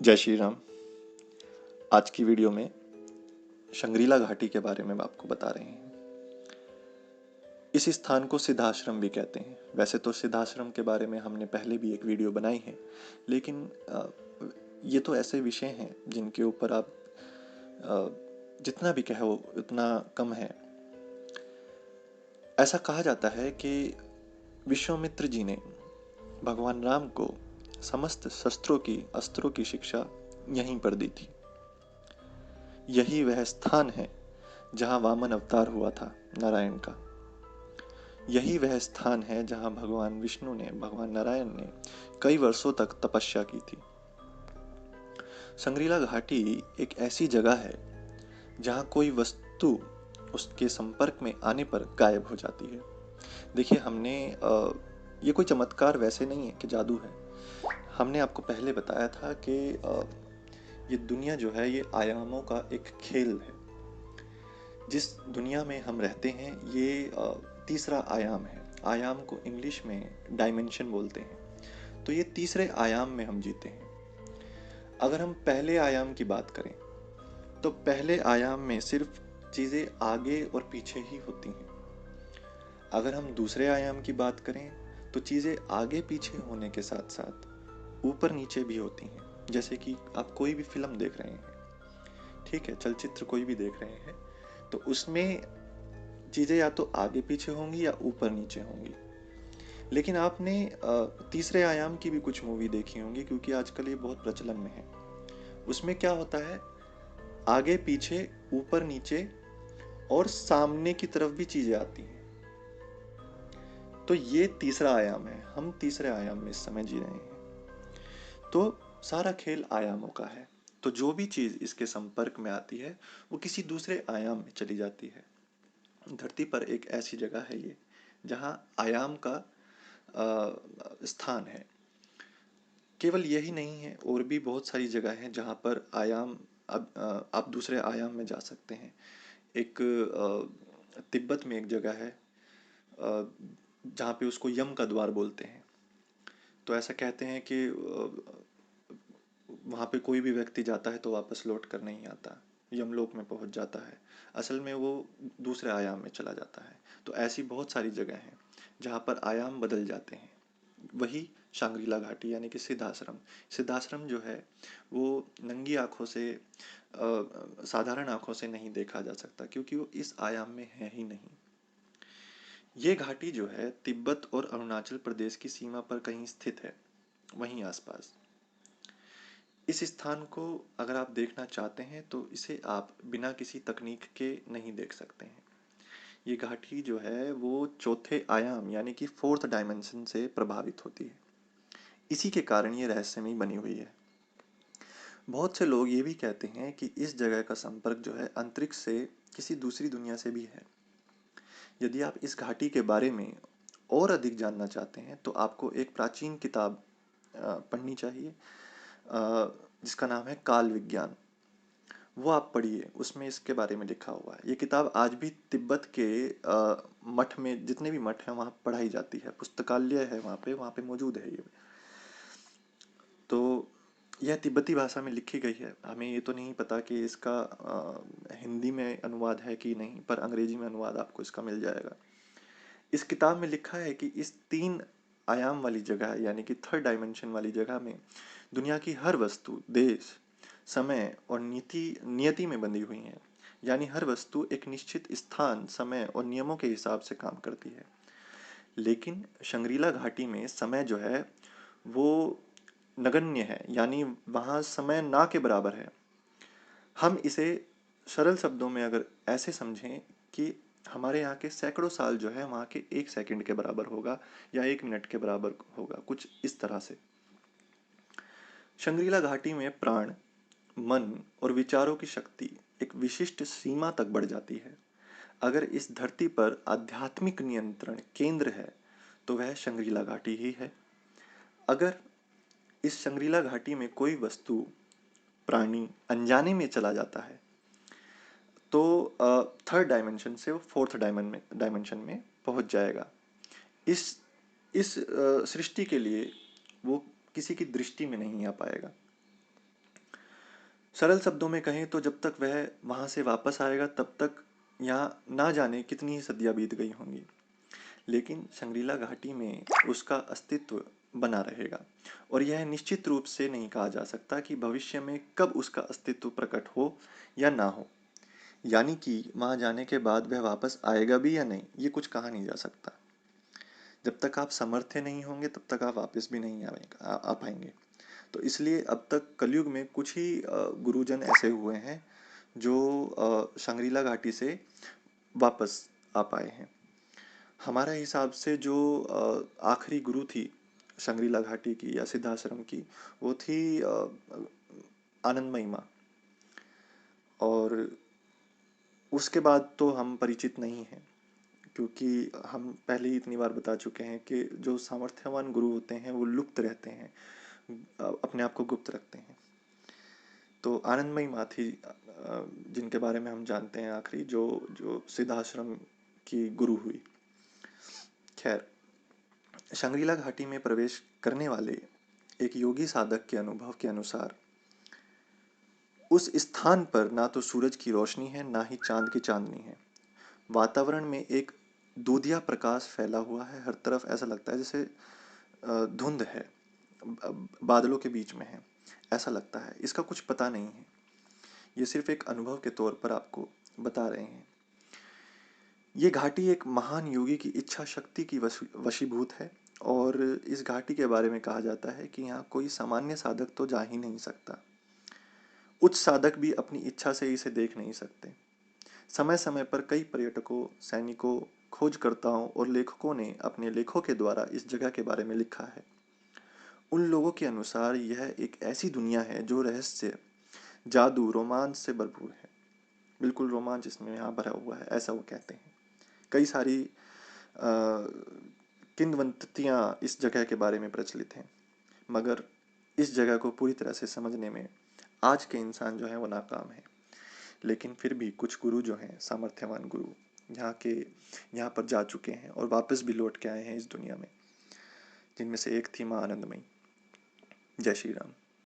जय श्री राम। आज की वीडियो में शंग्रीला घाटी के बारे में आपको बता रहे हैं। इस स्थान को सिद्धाश्रम भी कहते हैं। वैसे तो सिद्धाश्रम के बारे में हमने पहले भी एक वीडियो बनाई है, लेकिन ये तो ऐसे विषय हैं जिनके ऊपर आप जितना भी कहो उतना कम है। ऐसा कहा जाता है कि विश्वामित्र जी ने भगवान राम को समस्त अस्त्रों की शिक्षा यहीं पर दी थी। यही वह स्थान है जहाँ वामन अवतार हुआ था नारायण का। यही वह स्थान है जहाँ भगवान नारायण ने कई वर्षों तक तपस्या की थी। संग्रीला घाटी एक ऐसी जगह है जहाँ कोई वस्तु उसके संपर्क में आने पर गायब हो जाती है। देखिए, ये कोई चमत्कार वैसे नहीं है कि जादू है। हमने आपको पहले बताया था कि ये दुनिया जो है ये आयामों का एक खेल है। जिस दुनिया में हम रहते हैं ये तीसरा आयाम है। आयाम को इंग्लिश में डायमेंशन बोलते हैं। तो ये तीसरे आयाम में हम जीते हैं। अगर हम पहले आयाम की बात करें तो पहले आयाम में सिर्फ चीज़ें आगे और पीछे ही होती हैं। अगर हम दूसरे आयाम की बात करें तो चीज़ें आगे पीछे होने के साथ साथ ऊपर नीचे भी होती हैं। जैसे कि आप कोई भी फिल्म देख रहे हैं, ठीक है, चलचित्र कोई भी देख रहे हैं, तो उसमें चीज़ें या तो आगे पीछे होंगी या ऊपर नीचे होंगी। लेकिन आपने तीसरे आयाम की भी कुछ मूवी देखी होंगी, क्योंकि आजकल ये बहुत प्रचलन में है। उसमें क्या होता है, आगे पीछे ऊपर नीचे और सामने की तरफ भी चीज़ें आती हैं। तो ये तीसरा आयाम है। हम तीसरे आयाम में इस समय जी रहे हैं। तो सारा खेल आयामों का है। तो जो भी चीज़ इसके संपर्क में आती है वो किसी दूसरे आयाम में चली जाती है। धरती पर एक ऐसी जगह है ये जहाँ आयाम का स्थान है। केवल यही नहीं है, और भी बहुत सारी जगह हैं जहाँ पर आप दूसरे आयाम में जा सकते हैं। एक तिब्बत में एक जगह है जहाँ पे उसको यम का द्वार बोलते हैं। तो ऐसा कहते हैं कि वहाँ पे कोई भी व्यक्ति जाता है तो वापस लौट कर नहीं आता, यमलोक में पहुँच जाता है। असल में वो दूसरे आयाम में चला जाता है। तो ऐसी बहुत सारी जगह हैं जहाँ पर आयाम बदल जाते हैं। वही शांग्रीला घाटी यानी कि सिद्धाश्रम। सिद्धाश्रम जो है वो नंगी आंखों से साधारण आंखों से नहीं देखा जा सकता, क्योंकि वो इस आयाम में है ही नहीं। ये घाटी जो है तिब्बत और अरुणाचल प्रदेश की सीमा पर कहीं स्थित है, वहीं आसपास। इस स्थान को अगर आप देखना चाहते हैं तो इसे आप बिना किसी तकनीक के नहीं देख सकते हैं। ये घाटी जो है वो चौथे आयाम यानी कि फोर्थ डायमेंशन से प्रभावित होती है। इसी के कारण ये रहस्यमयी बनी हुई है। बहुत से लोग ये भी कहते हैं कि इस जगह का संपर्क जो है अंतरिक्ष से किसी दूसरी दुनिया से भी है। यदि आप इस घाटी के बारे में और अधिक जानना चाहते हैं तो आपको एक प्राचीन किताब पढ़नी चाहिए जिसका नाम है काल विज्ञान। वो आप पढ़िए, उसमें इसके बारे में लिखा हुआ है। ये किताब आज भी तिब्बत के मठ में, जितने भी मठ हैं वहाँ पढ़ाई जाती है। पुस्तकालय है वहाँ पे मौजूद है ये। तो यह तिब्बती भाषा में लिखी गई है। हमें ये तो नहीं पता कि इसका हिंदी में अनुवाद है कि नहीं, पर अंग्रेजी में अनुवाद आपको इसका मिल जाएगा। इस किताब में लिखा है कि इस तीन आयाम वाली जगह यानी कि थर्ड डायमेंशन वाली जगह में दुनिया की हर वस्तु देश, समय और नियति में बंधी हुई है। यानी हर वस्तु एक निश्चित स्थान, समय और नियमों के हिसाब से काम करती है। लेकिन शंग्रीला घाटी में समय जो है वो नगण्य है, यानी वहाँ समय ना के बराबर है। हम इसे सरल शब्दों में अगर ऐसे समझें कि हमारे यहाँ के सैकड़ों साल जो है वहाँ के एक सेकंड के बराबर होगा या एक मिनट के बराबर होगा, कुछ इस तरह से। शंग्रीला घाटी में प्राण, मन और विचारों की शक्ति एक विशिष्ट सीमा तक बढ़ जाती है। अगर इस धरती पर आध्यात्मिक नियंत्रण केंद्र है तो वह शंग्रीला घाटी ही है। अगर इस शंग्रीला घाटी में कोई वस्तु, प्राणी अनजाने में चला जाता है तो थर्ड डायमेंशन से वो फोर्थ डायमेंशन में पहुंच जाएगा। इस सृष्टि के लिए वो किसी की दृष्टि में नहीं आ पाएगा। सरल शब्दों में कहें तो जब तक वह वहां से वापस आएगा तब तक यहाँ ना जाने कितनी ही सदियां बीत गई होंगी, लेकिन शंग्रीला घाटी में उसका अस्तित्व बना रहेगा। और यह निश्चित रूप से नहीं कहा जा सकता कि भविष्य में कब उसका अस्तित्व प्रकट हो या ना हो, यानी कि वहां जाने के बाद वह वापस आएगा भी या नहीं, ये कुछ कहा नहीं जा सकता। जब तक आप समर्थ नहीं होंगे तब तक आप वापस भी नहीं आ पाएंगे। तो इसलिए अब तक कलयुग में कुछ ही गुरुजन ऐसे हुए हैं जो शंग्रीला घाटी से वापस आ पाए हैं। हमारे हिसाब से जो आखिरी गुरु थी शंग्रीला घाटी की या सिद्धाश्रम की, वो थी आनंदमयी माँ। और उसके बाद तो हम परिचित नहीं हैं, क्योंकि हम पहले ही इतनी बार बता चुके हैं कि जो सामर्थ्यवान गुरु होते हैं वो लुप्त रहते हैं, अपने आप को गुप्त रखते हैं। तो आनंदमयी माँ थी जिनके बारे में हम जानते हैं आखिरी, जो जो सिद्धाश्रम की गुरु हुई। खैर, शंग्रीला घाटी में प्रवेश करने वाले एक योगी साधक के अनुभव के अनुसार उस स्थान पर ना तो सूरज की रोशनी है ना ही चांद की चांदनी है। वातावरण में एक दूधिया प्रकाश फैला हुआ है, हर तरफ ऐसा लगता है जैसे धुंध है, बादलों के बीच में है, ऐसा लगता है। इसका कुछ पता नहीं है, ये सिर्फ एक अनुभव के तौर पर आपको बता रहे हैं। ये घाटी एक महान योगी की इच्छा शक्ति की वशीभूत है। और इस घाटी के बारे में कहा जाता है कि यहाँ कोई सामान्य साधक तो जा ही नहीं सकता, उच्च साधक भी अपनी इच्छा से इसे देख नहीं सकते। समय समय पर कई पर्यटकों, सैनिकों, खोजकर्ताओं और लेखकों ने अपने लेखों के द्वारा इस जगह के बारे में लिखा है। उन लोगों के अनुसार यह एक ऐसी दुनिया है जो रहस्य, जादू, रोमांच से भरपूर है। बिल्कुल रोमांच इसमें यहाँ भरा हुआ है, ऐसा वो कहते हैं। कई सारी किंवदंतियाँ इस जगह के बारे में प्रचलित हैं, मगर इस जगह को पूरी तरह से समझने में आज के इंसान जो है वो नाकाम है। लेकिन फिर भी कुछ गुरु जो हैं, सामर्थ्यवान गुरु, यहाँ पर जा चुके हैं और वापस भी लौट के आए हैं इस दुनिया में, जिनमें से एक थी माँ आनंदमयी। जय श्री राम।